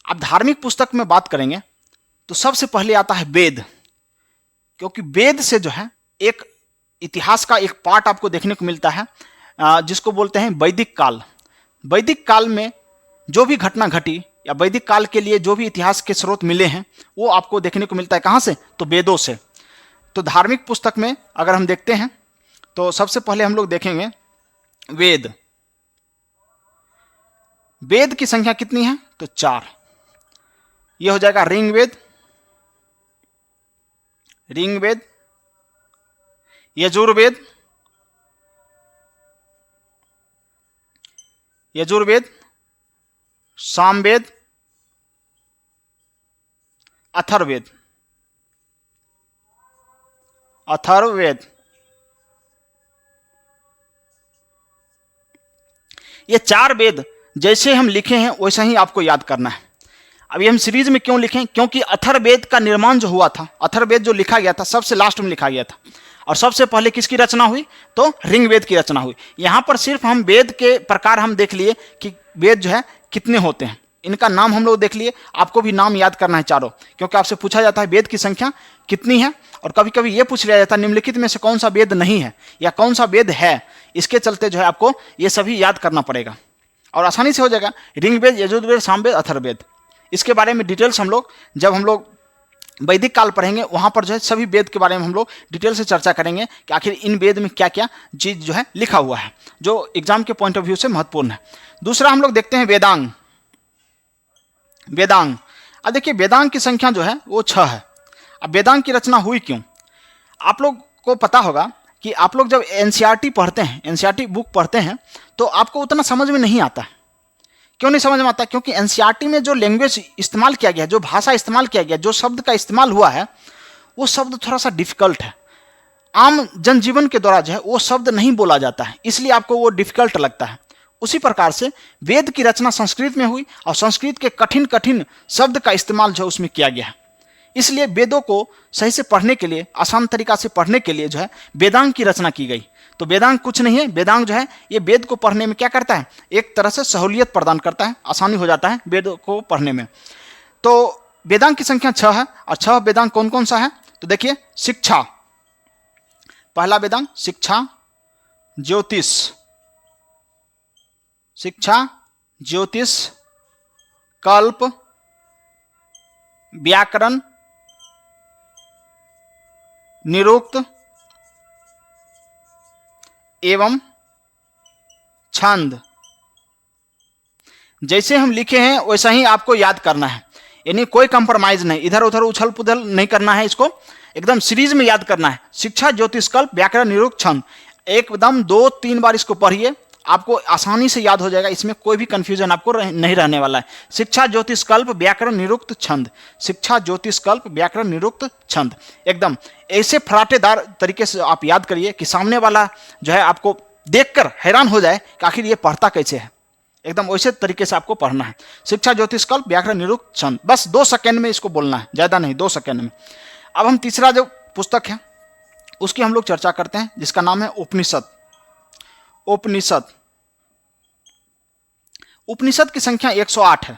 S1: अब धार्मिक पुस्तक में बात करेंगे तो सबसे पहले आता है वेद, क्योंकि वेद से जो है एक इतिहास का एक पार्ट आपको देखने को मिलता है, जिसको बोलते हैं वैदिक काल। वैदिक काल में जो भी घटना घटी या वैदिक काल के लिए जो भी इतिहास के स्रोत मिले हैं वो आपको देखने को मिलता है कहाँ से, तो वेदों से। तो धार्मिक पुस्तक में अगर हम देखते हैं तो सबसे पहले हम लोग देखेंगे वेद। वेद की संख्या कितनी है, तो 4। यह हो जाएगा ऋग्वेद, ऋग्वेद, यजुर्वेद, यजुर्वेद, सामवेद, अथर्ववेद, अथर्ववेद। ये 4 वेद जैसे हम लिखे हैं वैसा ही आपको याद करना है। अभी हम सीरीज में क्यों लिखें, क्योंकि अथर्ववेद का निर्माण जो हुआ था, अथर्ववेद जो लिखा गया था सबसे लास्ट में लिखा गया था, और सबसे पहले किसकी रचना हुई, तो ऋग्वेद की रचना हुई। यहां पर सिर्फ हम वेद के प्रकार हम देख लिए कि वेद जो है कितने होते हैं, इनका नाम हम लोग देख लिए। आपको भी नाम याद करना है चारों, क्योंकि आपसे पूछा जाता है वेद की संख्या कितनी है, और कभी कभी ये पूछ लिया जाता है निम्नलिखित में से कौन सा वेद नहीं है या कौन सा वेद है। इसके चलते जो है आपको ये सभी याद करना पड़ेगा और आसानी से हो जाएगा। ऋग्वेद, यजुर्वेद, सामवेद, अथर्ववेद, इसके बारे में डिटेल्स हम लोग जब हम लोग वैदिक काल पढ़ेंगे वहां पर जो है सभी वेद के बारे में हम लोग डिटेल से चर्चा करेंगे कि आखिर इन वेद में क्या क्या चीज जो है लिखा हुआ है, जो एग्जाम के पॉइंट ऑफ व्यू से महत्वपूर्ण है। दूसरा हम लोग देखते हैं वेदांग। वेदांग, अब देखिए वेदांग की संख्या जो है वो 6 है। अब वेदांग की रचना हुई क्यों, आप लोग को पता होगा कि आप लोग जब एनसीईआरटी पढ़ते हैं, एनसीईआरटी बुक पढ़ते हैं, तो आपको उतना समझ में नहीं आता है। क्यों नहीं समझ में आता, क्योंकि एनसीईआरटी में जो लैंग्वेज इस्तेमाल किया गया, जो भाषा इस्तेमाल किया गया, जो शब्द का इस्तेमाल हुआ है, वो शब्द थोड़ा सा डिफिकल्ट है। आम जनजीवन के द्वारा जो है वो शब्द नहीं बोला जाता है, इसलिए आपको वो डिफिकल्ट लगता है। उसी प्रकार से वेद की रचना संस्कृत में हुई और संस्कृत के कठिन कठिन शब्द का इस्तेमाल जो है उसमें किया गया है। इसलिए वेदों को सही से पढ़ने के लिए, आसान तरीका से पढ़ने के लिए जो है वेदांग की रचना की गई। तो वेदांग कुछ नहीं है, वेदांग जो है ये वेद को पढ़ने में क्या करता है, एक तरह से सहूलियत प्रदान करता है, आसानी हो जाता है वेद को पढ़ने में। तो वेदांग की संख्या 6 है, और 6 वेदांग कौन कौन सा है, तो देखिए शिक्षा, पहला वेदांग शिक्षा, ज्योतिष, शिक्षा, ज्योतिष, कल्प, व्याकरण, निरुक्त एवं छंद। जैसे हम लिखे हैं वैसा ही आपको याद करना है, यानी कोई कंप्रोमाइज नहीं, इधर उधर उछल पुछल नहीं करना है, इसको एकदम सीरीज में याद करना है। शिक्षा, ज्योतिष, कल्प, व्याकरण, निरुक्त, छंद, एकदम 2-3 बार इसको पढ़िए, आपको आसानी से याद हो जाएगा, इसमें कोई भी कंफ्यूजन आपको नहीं रहने वाला है। शिक्षा, ज्योतिष, कल्प, व्याकरण, निरुक्त, छंद, शिक्षा, ज्योतिष, कल्प, व्याकरण, निरुक्त, छंद, एकदम ऐसे फराटेदार तरीके से आप याद करिए कि सामने वाला जो है आपको देखकर हैरान हो जाए कि आखिर ये पढ़ता कैसे है। एकदम वैसे तरीके से आपको पढ़ना है। शिक्षा, ज्योतिष, कल्प, व्याकरण, निरुक्त, छंद, बस 2 सेकेंड में इसको बोलना है, ज्यादा नहीं, 2 सेकेंड में। अब हम तीसरा जो पुस्तक है उसकी हम लोग चर्चा करते हैं, जिसका नाम है उपनिषद। उपनिषद, उपनिषद की संख्या 108 है।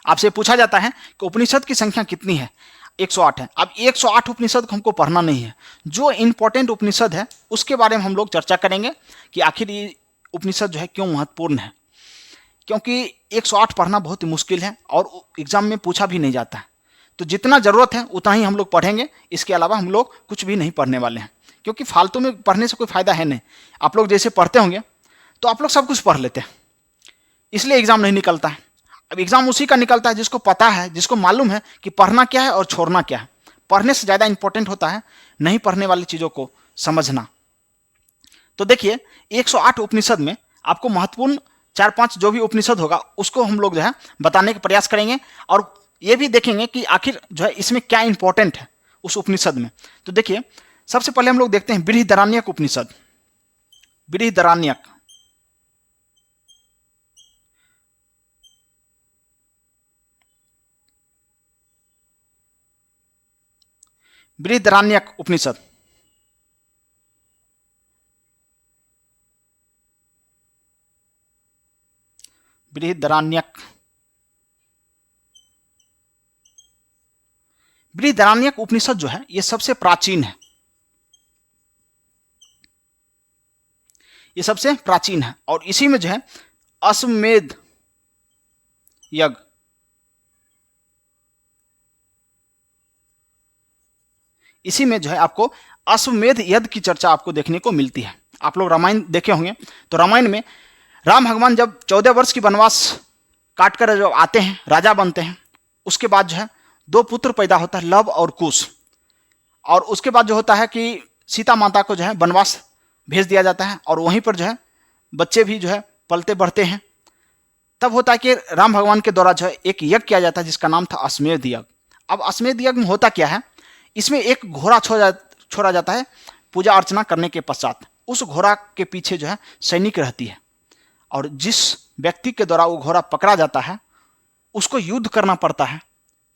S1: आपसे पूछा जाता है कि उपनिषद की संख्या कितनी है, 108 है। अब 108 उपनिषद को हमको पढ़ना नहीं है, जो इंपॉर्टेंट उपनिषद है उसके बारे में हम लोग चर्चा करेंगे कि आखिर ये उपनिषद जो है क्यों महत्वपूर्ण है। क्योंकि 108 पढ़ना बहुत ही मुश्किल है और एग्जाम में पूछा भी नहीं जाता है। तो जितना ज़रूरत है उतना ही हम लोग पढ़ेंगे, इसके अलावा हम लोग कुछ भी नहीं पढ़ने वाले हैं, क्योंकि फालतू में पढ़ने से कोई फ़ायदा है नहीं। आप लोग जैसे पढ़ते होंगे तो आप लोग सब कुछ पढ़ लेते हैं, इसलिए एग्ज़ाम नहीं निकलता है। अब एग्ज़ाम उसी का निकलता है जिसको पता है, जिसको मालूम है कि पढ़ना क्या है और छोड़ना क्या है। पढ़ने से ज़्यादा इंपॉर्टेंट होता है नहीं पढ़ने वाली चीज़ों को समझना। तो देखिए 108 उपनिषद में आपको महत्वपूर्ण 4-5 जो भी उपनिषद होगा उसको हम लोग जो है बताने का प्रयास करेंगे, और ये भी देखेंगे कि आखिर जो है इसमें क्या इंपॉर्टेंट है उस उपनिषद में। तो देखिए सबसे पहले हम लोग देखते हैं बृहदारण्यक उपनिषद। बृहदारण्यक, बृहदारण्यक उपनिषद। बृहदारण्यक, बृहदारण्यक उपनिषद जो है ये सबसे प्राचीन है, ये सबसे प्राचीन है, और इसी में जो है अश्वमेध यज्ञ, इसी में जो है आपको अश्वमेध यज्ञ की चर्चा आपको देखने को मिलती है। आप लोग रामायण देखे होंगे, तो रामायण में राम भगवान जब 14 वर्ष की वनवास काट कर जब आते हैं, राजा बनते हैं, उसके बाद जो है 2 पुत्र पैदा होता है, लव और कुश, और उसके बाद जो होता है कि सीता माता को जो है वनवास भेज दिया जाता है, और वहीं पर जो है बच्चे भी जो है पलते बढ़ते हैं। तब होता है कि राम भगवान के द्वारा जो है एक यज्ञ किया जाता है जिसका नाम था अश्वमेध यज्ञ। अब अश्वमेध यज्ञ में होता क्या है, इसमें एक घोड़ा छोड़ा जाता है पूजा अर्चना करने के पश्चात। उस घोड़ा के पीछे जो है सैनिक रहती है, और जिस व्यक्ति के द्वारा वो घोड़ा पकड़ा जाता है उसको युद्ध करना पड़ता है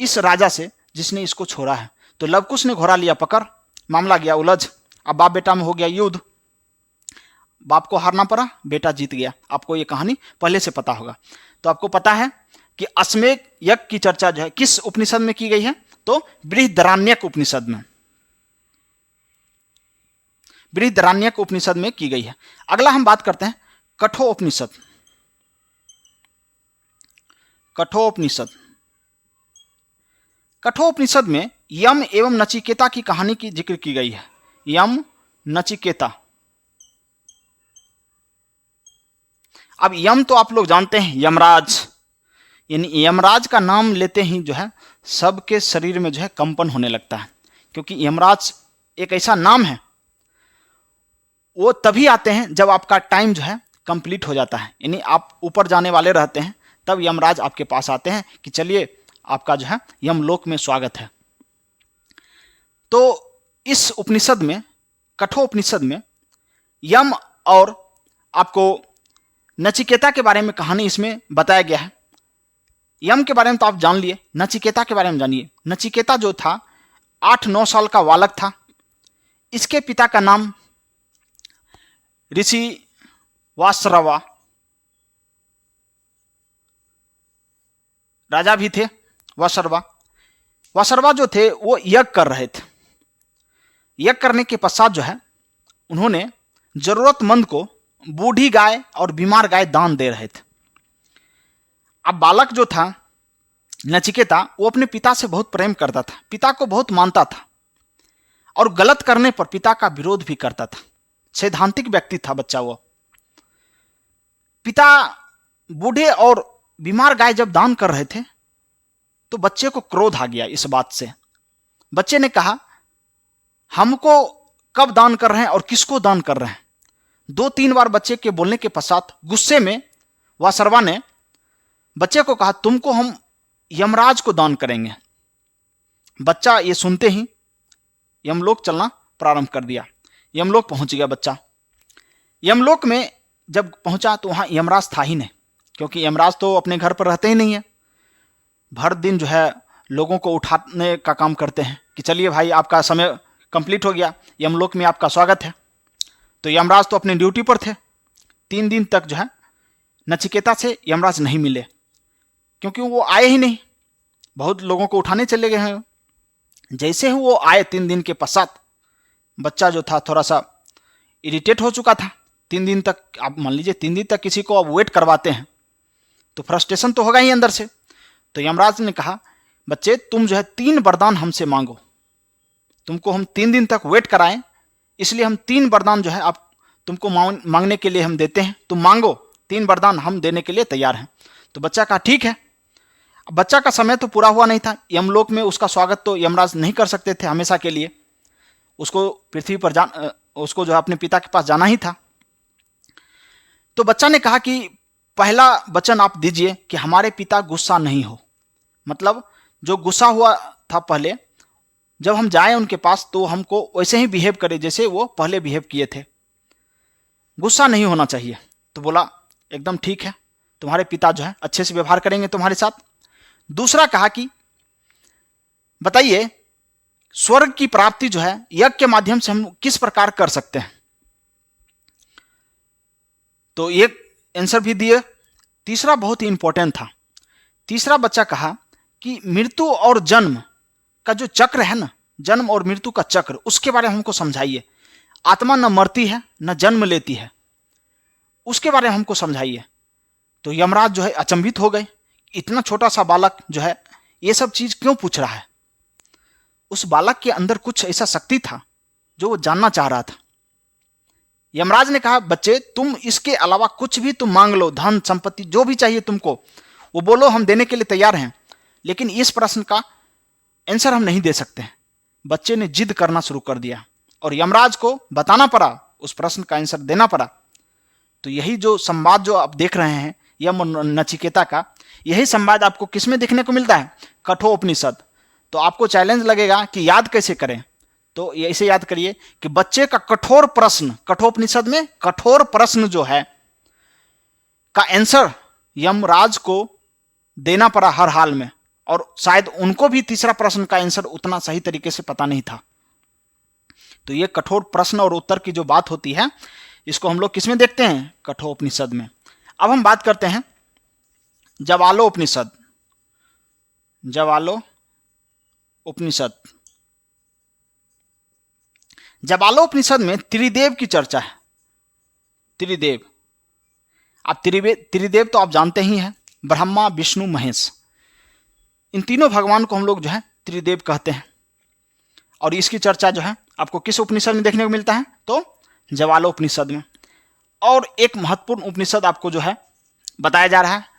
S1: इस राजा से जिसने इसको छोड़ा है। तो लवकुश ने घोड़ा लिया पकड़, मामला गया उलझ, अब बाप बेटा में हो गया युद्ध, बाप को हारना पड़ा, बेटा जीत गया। आपको ये कहानी पहले से पता होगा। तो आपको पता है कि अश्वमेध यज्ञ की चर्चा जो है किस उपनिषद में की गई है, तो बृहदारण्यक उपनिषद में, बृहदारण्यक उपनिषद में की गई है। अगला हम बात करते हैं कठोपनिषद। कठोपनिषद, कठोपनिषद में यम एवं नचिकेता की कहानी की जिक्र की गई है। यम, नचिकेता। अब यम तो आप लोग जानते हैं यमराज, यानी यमराज का नाम लेते ही जो है सबके शरीर में जो है कंपन होने लगता है, क्योंकि यमराज एक ऐसा नाम है, वो तभी आते हैं जब आपका टाइम जो है कंप्लीट हो जाता है, यानी आप ऊपर जाने वाले रहते हैं, तब यमराज आपके पास आते हैं कि चलिए आपका जो है यमलोक में स्वागत है। तो इस उपनिषद में, कठोपनिषद में, यम और आपको नचिकेता के बारे में कहानी इसमें बताया गया है। यम के बारे में तो आप जान लिए, नचिकेता के बारे में जानिए। नचिकेता जो था 8-9 साल का बालक था। इसके पिता का नाम ऋषि वासरवा, राजा भी थे वासरवा। वासरवा जो थे वो यज्ञ कर रहे थे। यज्ञ करने के पश्चात जो है उन्होंने जरूरतमंद को बूढ़ी गाय और बीमार गाय दान दे रहे थे। अब बालक जो था नचिकेता, वो अपने पिता से बहुत प्रेम करता था, पिता को बहुत मानता था, और गलत करने पर पिता का विरोध भी करता था। सैद्धांतिक व्यक्ति था बच्चा वो। पिता बूढ़े और बीमार गाय जब दान कर रहे थे तो बच्चे को क्रोध आ गया इस बात से। बच्चे ने कहा, हमको कब दान कर रहे हैं और किसको दान कर रहे हैं? 2-3 बार बच्चे के बोलने के पश्चात गुस्से में वासरवा ने बच्चे को कहा, तुमको हम यमराज को दान करेंगे। बच्चा ये सुनते ही यमलोक चलना प्रारंभ कर दिया। यमलोक पहुंच गया बच्चा। यमलोक में जब पहुंचा तो वहां यमराज था ही नहीं, क्योंकि यमराज तो अपने घर पर रहते ही नहीं है। भर दिन जो है लोगों को उठाने का काम करते हैं कि चलिए भाई आपका समय कंप्लीट हो गया, यमलोक में आपका स्वागत है। तो यमराज तो अपने ड्यूटी पर थे। 3 दिन तक जो है नचिकेता से यमराज नहीं मिले, क्योंकि वो आए ही नहीं, बहुत लोगों को उठाने चले गए हैं। जैसे ही वो आए 3 दिन के पश्चात, बच्चा जो था थोड़ा सा इरिटेट हो चुका था। 3 दिन तक, आप मान लीजिए 3 दिन तक किसी को आप वेट करवाते हैं तो फ्रस्ट्रेशन तो होगा ही अंदर से। तो यमराज ने कहा, बच्चे तुम जो है 3 वरदान हमसे मांगो, तुमको हम 3 दिन तक वेट कराएं, इसलिए हम 3 वरदान जो है आप तुमको मांगने के लिए हम देते हैं, तुम मांगो, 3 वरदान हम देने के लिए तैयार हैं। तो बच्चा कहा ठीक है। बच्चा का समय तो पूरा हुआ नहीं था, यमलोक में उसका स्वागत तो यमराज नहीं कर सकते थे हमेशा के लिए, उसको पृथ्वी पर उसको जो है अपने पिता के पास जाना ही था। तो बच्चा ने कहा कि पहला वचन आप दीजिए कि हमारे पिता गुस्सा नहीं हो, मतलब जो गुस्सा हुआ था पहले, जब हम जाएं उनके पास तो हमको वैसे ही बिहेव करे जैसे वो पहले बिहेव किए थे, गुस्सा नहीं होना चाहिए। तो बोला एकदम ठीक है, तुम्हारे पिता जो है अच्छे से व्यवहार करेंगे तुम्हारे साथ। दूसरा कहा कि बताइए स्वर्ग की प्राप्ति जो है यज्ञ के माध्यम से हम किस प्रकार कर सकते हैं, तो ये आंसर भी दिए। तीसरा बहुत ही इंपॉर्टेंट था, तीसरा बच्चा कहा कि मृत्यु और जन्म का जो चक्र है ना, जन्म और मृत्यु का चक्र, उसके बारे में हमको समझाइए। आत्मा न मरती है न जन्म लेती है, उसके बारे में हमको समझाइए। तो यमराज जो है अचंभित हो गए, इतना छोटा सा बालक जो है ये सब चीज क्यों पूछ रहा है। उस बालक के अंदर कुछ ऐसा शक्ति था जो वो जानना चाह रहा था। यमराज ने कहा बच्चे तुम इसके अलावा कुछ भी तुम मांग लो, धन संपत्ति जो भी चाहिए तुमको वो बोलो, हम देने के लिए तैयार हैं, लेकिन इस प्रश्न का आंसर हम नहीं दे सकते हैं। बच्चे ने जिद करना शुरू कर दिया और यमराज को बताना पड़ा, उस प्रश्न का आंसर देना पड़ा। तो यही जो संवाद जो आप देख रहे हैं यम नचिकेता का, यही संवाद आपको किसमें देखने को मिलता है, कठोपनिषद। तो आपको चैलेंज लगेगा कि याद कैसे करें, तो ऐसे याद करिए कि बच्चे का कठोर प्रश्न, कठोपनिषद में कठोर प्रश्न जो है का आंसर यमराज को देना पड़ा हर हाल में, और शायद उनको भी तीसरा प्रश्न का आंसर उतना सही तरीके से पता नहीं था। तो ये कठोर प्रश्न और उत्तर की जो बात होती है, इसको हम लोग किसमें देखते हैं, कठोपनिषद में। अब हम बात करते हैं जवालो उपनिषद। जवालो उपनिषद, जवालो उपनिषद में त्रिदेव की चर्चा है। त्रिदेव, आप त्रिदेव तो आप जानते ही हैं, ब्रह्मा विष्णु महेश, इन तीनों भगवान को हम लोग जो है त्रिदेव कहते हैं। और इसकी चर्चा जो है आपको किस उपनिषद में देखने को मिलता है, तो जवालो उपनिषद में। और एक महत्वपूर्ण उपनिषद आपको जो है बताया जा रहा है,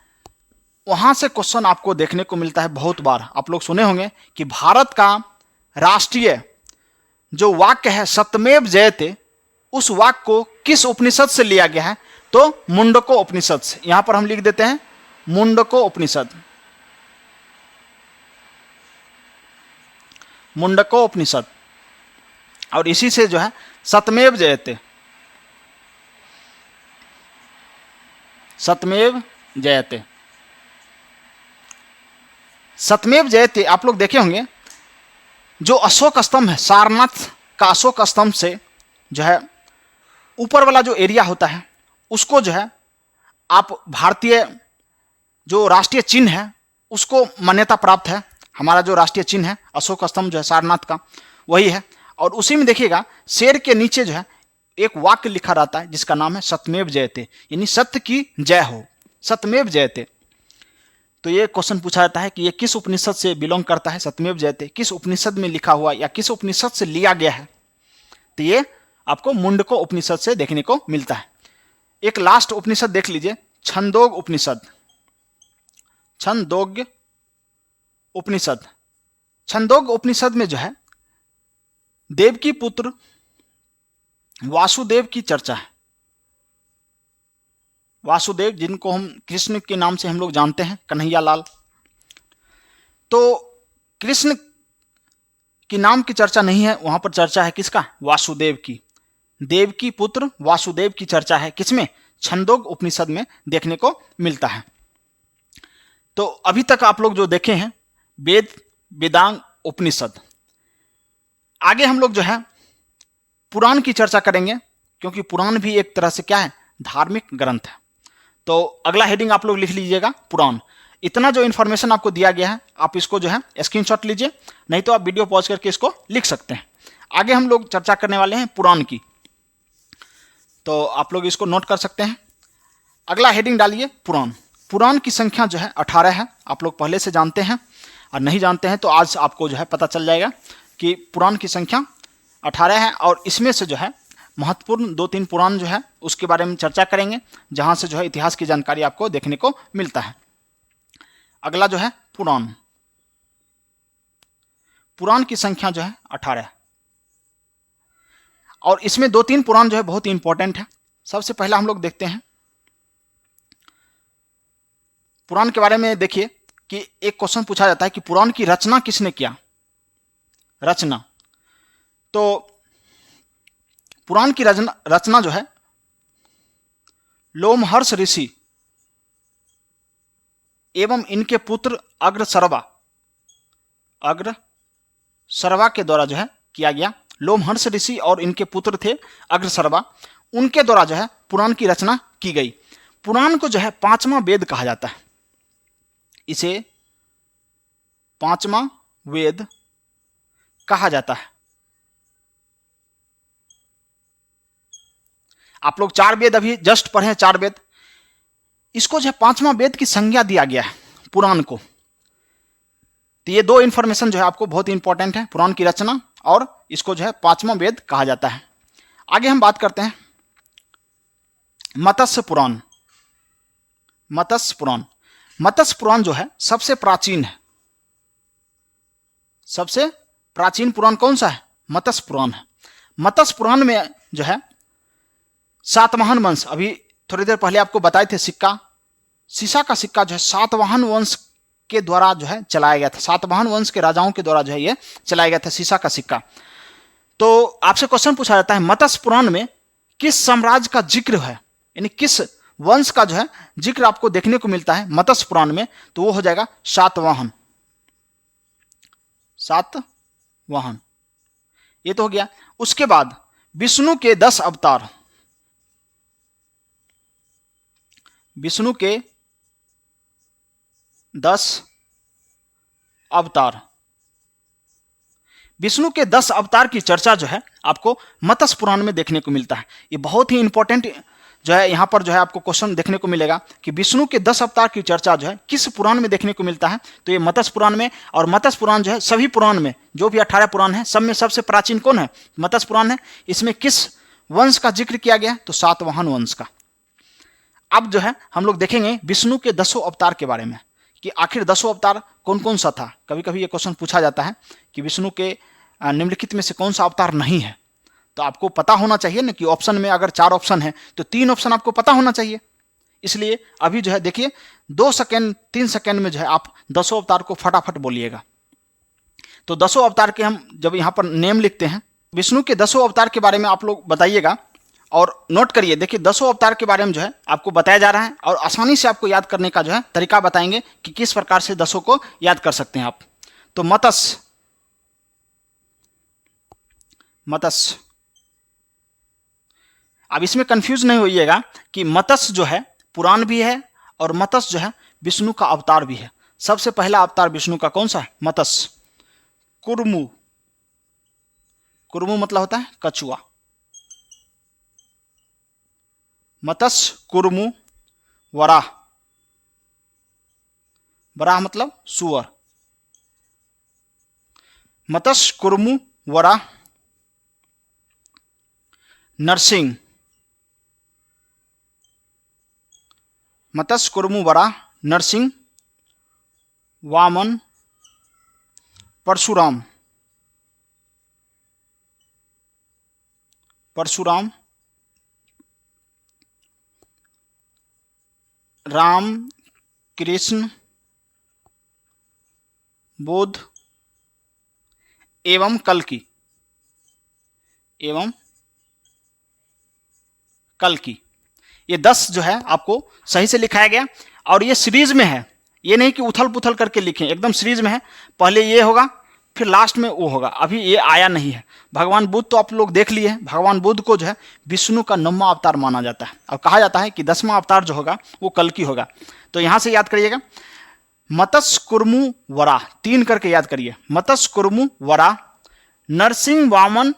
S1: वहां से क्वेश्चन आपको देखने को मिलता है बहुत बार। आप लोग सुने होंगे कि भारत का राष्ट्रीय जो वाक्य है सत्यमेव जयते, उस वाक्य को किस उपनिषद से लिया गया है, तो मुंडको उपनिषद से। यहां पर हम लिख देते हैं मुंडको उपनिषद, मुंडको उपनिषद। और इसी से जो है सत्यमेव जयते, सत्यमेव जयते, सत्यमेव जयते। आप लोग देखे होंगे जो अशोक स्तंभ है, सारनाथ का अशोक स्तंभ से जो है ऊपर वाला जो एरिया होता है, उसको जो है आप भारतीय जो राष्ट्रीय चिन्ह है उसको मान्यता प्राप्त है। हमारा जो राष्ट्रीय चिन्ह है अशोक स्तंभ जो है सारनाथ का, वही है। और उसी में देखिएगा शेर के नीचे जो है एक वाक्य लिखा रहता है जिसका नाम है सत्यमेव जयते, यानी सत्य की जय हो, सत्यमेव जयते। तो ये क्वेश्चन पूछा जाता है कि ये किस उपनिषद से बिलोंग करता है, सत्यमेव जयते किस उपनिषद में लिखा हुआ या किस उपनिषद से लिया गया है। तो ये आपको मुंडको उपनिषद से देखने को मिलता है। एक लास्ट उपनिषद देख लीजिए, छंदोग उपनिषद। छंदोग्य उपनिषद, छंदोग उपनिषद में जो है देवकी पुत्र वासुदेव की चर्चा है। वासुदेव जिनको हम कृष्ण के नाम से हम लोग जानते हैं, कन्हैया लाल। तो कृष्ण की नाम की चर्चा नहीं है वहां पर, चर्चा है किसका, वासुदेव की। देवकी पुत्र वासुदेव की चर्चा है किसमें, छंदोग उपनिषद में देखने को मिलता है। तो अभी तक आप लोग जो देखे हैं वेद वेदांग उपनिषद। आगे हम लोग जो है पुराण की चर्चा करेंगे, क्योंकि पुराण भी एक तरह से क्या है, धार्मिक ग्रंथ है। तो अगला हेडिंग आप लोग लिख लीजिएगा पुराण। इतना जो इन्फॉर्मेशन आपको दिया गया है आप इसको जो है स्क्रीनशॉट लीजिए, नहीं तो आप वीडियो पॉज करके इसको लिख सकते हैं। आगे हम लोग चर्चा करने वाले हैं पुराण की, तो आप लोग इसको नोट कर सकते हैं। अगला हेडिंग डालिए पुराण। पुराण की संख्या जो है 18 है, आप लोग पहले से जानते हैं। और नहीं जानते हैं तो आज आपको जो है पता चल जाएगा कि पुराण की संख्या 18 है। और इसमें से जो है महत्वपूर्ण 2-3 पुराण जो है उसके बारे में चर्चा करेंगे, जहां से जो है इतिहास की जानकारी आपको देखने को मिलता है। अगला जो है पुराण, पुराण की संख्या जो है 18, और इसमें 2-3 पुराण जो है बहुत ही इंपॉर्टेंट है। सबसे पहला हम लोग देखते हैं पुराण के बारे में। देखिए कि एक क्वेश्चन पूछा जाता है कि पुराण की रचना किसने किया, रचना। तो पुराण की रचना जो है लोमहर्ष ऋषि एवं इनके पुत्र अग्रसर्वा के द्वारा जो है किया गया। लोमहर्ष ऋषि और इनके पुत्र थे अग्रसर्वा, उनके द्वारा जो है पुराण की रचना की गई। पुराण को जो है 5वां वेद कहा जाता है, इसे 5वां वेद कहा जाता है। आप लोग 4 वेद अभी जस्ट पढ़े हैं, 4 वेद, इसको जो है 5वां वेद की संज्ञा दिया गया है पुराण को। तो ये 2 इंफॉर्मेशन जो है आपको बहुत इंपॉर्टेंट है, पुराण की रचना और इसको जो है 5वां वेद कहा जाता है। आगे हम बात करते हैं मत्स्य पुराण। मत्स्य पुराण जो है सबसे प्राचीन है। सबसे प्राचीन पुराण कौन सा है? मत्स्य पुराण है। मत्स्य पुराण में जो है सातवाहन वंश, अभी थोड़ी देर पहले आपको बताए थे सिक्का, सीसा का सिक्का जो है सातवाहन वंश के द्वारा जो है चलाया गया था। सातवाहन वंश के राजाओं के द्वारा जो है ये चलाया गया था सीसा का सिक्का। तो आपसे क्वेश्चन पूछा जाता है मत्स्य पुराण में किस साम्राज्य का जिक्र है, यानी किस वंश का जो है जिक्र आपको देखने को मिलता है मत्स्य पुराण में, तो वो हो जाएगा सातवाहन। ये तो हो गया। उसके बाद विष्णु के 10 अवतार, विष्णु के 10 अवतार, विष्णु के 10 अवतार की चर्चा जो है आपको मत्स्य पुराण में देखने को मिलता है। ये बहुत ही इंपॉर्टेंट जो है, यहां पर जो है आपको क्वेश्चन देखने को मिलेगा कि विष्णु के 10 अवतार की चर्चा जो है किस पुराण में देखने को मिलता है, तो ये मत्स्य पुराण में। और मत्स्य पुराण जो है सभी पुराण में, जो भी 18 पुराण है सब में सबसे प्राचीन कौन है? मत्स्य पुराण है। इसमें किस वंश का जिक्र किया गया? तो सातवाहन वंश का। अब जो है हम लोग देखेंगे विष्णु के 10 अवतार के बारे में कि आखिर 10 अवतार कौन कौन सा था। कभी कभी ये क्वेश्चन पूछा जाता है कि विष्णु के निम्नलिखित में से कौन सा अवतार नहीं है, तो आपको पता होना चाहिए ना कि ऑप्शन में अगर 4 ऑप्शन है तो 3 ऑप्शन आपको पता होना चाहिए। इसलिए अभी जो है देखिए 2 सेकेंड 3 सेकेंड में जो है आप 10 अवतार को फटाफट बोलिएगा। तो 10 अवतार के हम जब यहाँ पर नेम लिखते हैं, विष्णु के 10 अवतार के बारे में आप लोग बताइएगा और नोट करिए। देखिए 10 अवतार के बारे में जो है आपको बताया जा रहा है और आसानी से आपको याद करने का जो है तरीका बताएंगे कि किस प्रकार से 10 को याद कर सकते हैं आप। तो मत्स्य, अब इसमें कंफ्यूज नहीं होइएगा कि मत्स्य जो है पुराण भी है और मत्स्य जो है विष्णु का अवतार भी है। सबसे पहला अवतार विष्णु का कौन सा है? मत्स्य। कुर्मु, कुर्मु मतलब होता है कछुआ। मत्स्य, कुर्मु, वराह, वराह मतलब सुअर। मत्स्य, कुर्मु, वराह, नरसिंह, मत्स्य, कुर्मु, वराह, नरसिंह, वामन, परशुराम, राम, कृष्ण, बुद्ध एवं कल्कि, ये 10 जो है आपको सही से लिखाया गया और ये सीरीज में है। ये नहीं कि उथल पुथल करके लिखें, एकदम सीरीज में है। पहले ये होगा फिर लास्ट में वो होगा, अभी ये आया नहीं है। भगवान बुद्ध तो आप लोग देख लिए हैं, भगवान बुद्ध को जो है विष्णु का 9वां अवतार माना जाता है और कहा जाता है कि 10वां अवतार जो होगा वो कल्कि होगा। तो यहां से याद करिएगा मत्स्य, कुर्मु, वराह, 3 करके याद करिए। मत्स्य, कुर्मु, वराह, नरसिंह, वामन,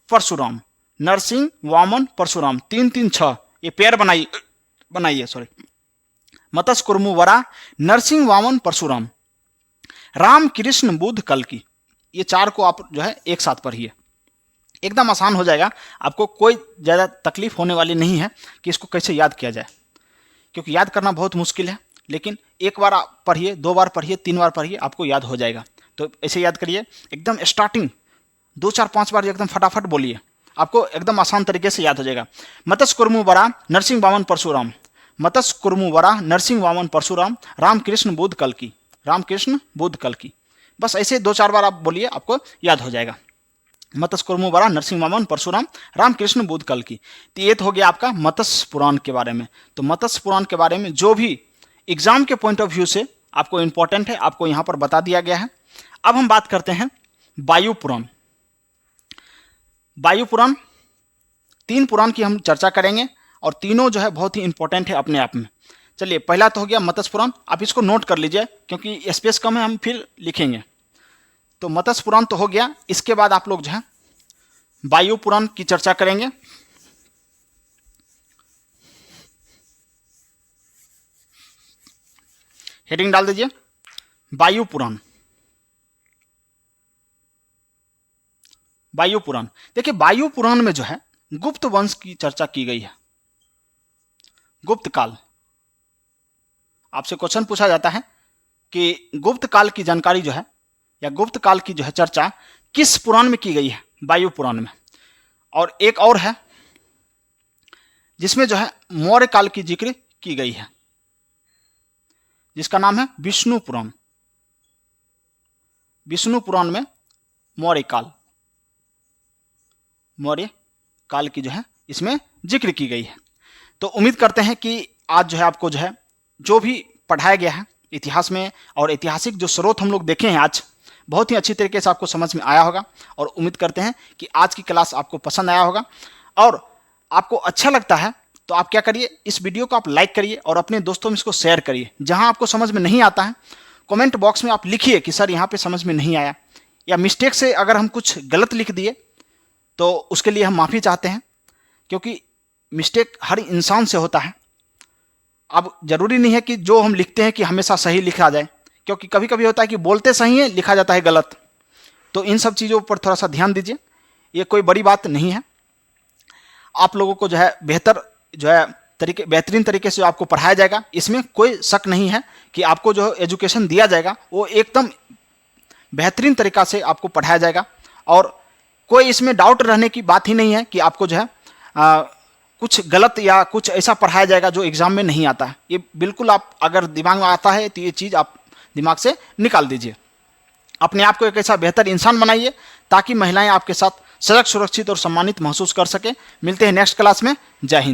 S1: परशुराम। नरसिंह, वामन, परशुराम, 3 3 6 ये पेयर बनाइए। मत्स्य, कुर्मु, वराह, नरसिंह, वामन, परशुराम। राम कृष्ण बुद्ध कल की, ये 4 को आप जो है एक साथ पढ़िए, एकदम आसान हो जाएगा। आपको कोई ज़्यादा तकलीफ होने वाली नहीं है कि इसको कैसे याद किया जाए, क्योंकि याद करना बहुत मुश्किल है, लेकिन एक बार आप पढ़िए, 2 बार पढ़िए, 3 बार पढ़िए, आपको याद हो जाएगा। तो ऐसे याद करिए, एकदम स्टार्टिंग 2 4 5 बार एकदम फटाफट बोलिए, आपको एकदम आसान तरीके से याद हो जाएगा। मत्स्य कुर्मु वरा नरसिंह वामन परशुराम, मत्स्य कुर्मु वरा नरसिंह वामन परशुराम, रामकृष्ण बुद्ध कल की, रामकृष्ण बुद्ध कल की। बस ऐसे 2 4 बार आप बोलिए, आपको याद हो जाएगा। मत्स्य कुर्मु वरा नरसिंह वामन परशुराम, रामकृष्ण बुद्ध कल की। तो ये तो हो गया आपका मत्स्य पुराण के बारे में। तो मत्स्य पुराण के बारे में जो भी एग्जाम के पॉइंट ऑफ व्यू से आपको इंपॉर्टेंट है, आपको यहाँ पर बता दिया गया है। अब हम बात करते हैं वायु पुराण। वायु पुराण, 3 पुराण की हम चर्चा करेंगे और तीनों जो है बहुत ही इंपॉर्टेंट है अपने आप में। चलिए, पहला तो हो गया मत्स्य पुराण, आप इसको नोट कर लीजिए क्योंकि स्पेस कम है, हम फिर लिखेंगे। तो मत्स्य पुराण तो हो गया, इसके बाद आप लोग जो है वायु पुराण की चर्चा करेंगे। हेडिंग डाल दीजिए वायु पुराण। वायु पुराण, देखिए वायु पुराण में जो है गुप्त वंश की चर्चा की गई है। गुप्त काल, आपसे क्वेश्चन पूछा जाता है कि गुप्त काल की जानकारी जो है या गुप्त काल की जो है चर्चा किस पुराण में की गई है? वायु पुराण में। और एक और है जिसमें जो है मौर्य काल की जिक्र की गई है, जिसका नाम है विष्णु पुराण। विष्णु पुराण में मौर्य काल की जो है इसमें जिक्र की गई है। तो उम्मीद करते हैं कि आज जो है आपको जो है जो भी पढ़ाया गया है इतिहास में और ऐतिहासिक जो स्रोत हम लोग देखे हैं आज, बहुत ही अच्छी तरीके से आपको समझ में आया होगा। और उम्मीद करते हैं कि आज की क्लास आपको पसंद आया होगा। और आपको अच्छा लगता है तो आप क्या करिए, इस वीडियो को आप लाइक करिए और अपने दोस्तों में इसको शेयर करिए। जहां आपको समझ में नहीं आता है कमेंट बॉक्स में आप लिखिए कि सर यहाँ पे समझ में नहीं आया, या मिस्टेक से अगर हम कुछ गलत लिख दिए तो उसके लिए हम माफ़ी चाहते हैं, क्योंकि मिस्टेक हर इंसान से होता है। अब जरूरी नहीं है कि जो हम लिखते हैं कि हमेशा सही लिखा जाए, क्योंकि कभी कभी होता है कि बोलते सही है, लिखा जाता है गलत। तो इन सब चीज़ों पर थोड़ा सा ध्यान दीजिए, ये कोई बड़ी बात नहीं है। आप लोगों को जो है बेहतरीन तरीके से आपको पढ़ाया जाएगा, इसमें कोई शक नहीं है कि आपको जो एजुकेशन दिया जाएगा वो एकदम बेहतरीन तरीका से आपको पढ़ाया जाएगा। और कोई इसमें डाउट रहने की बात ही नहीं है कि आपको जो है कुछ गलत या कुछ ऐसा पढ़ाया जाएगा जो एग्जाम में नहीं आता है। ये बिल्कुल, आप अगर दिमाग में आता है तो ये चीज़ आप दिमाग से निकाल दीजिए। अपने आप को एक ऐसा बेहतर इंसान बनाइए ताकि महिलाएं आपके साथ सजग, सुरक्षित और सम्मानित महसूस कर सके। मिलते हैं नेक्स्ट क्लास में। जय हिंद।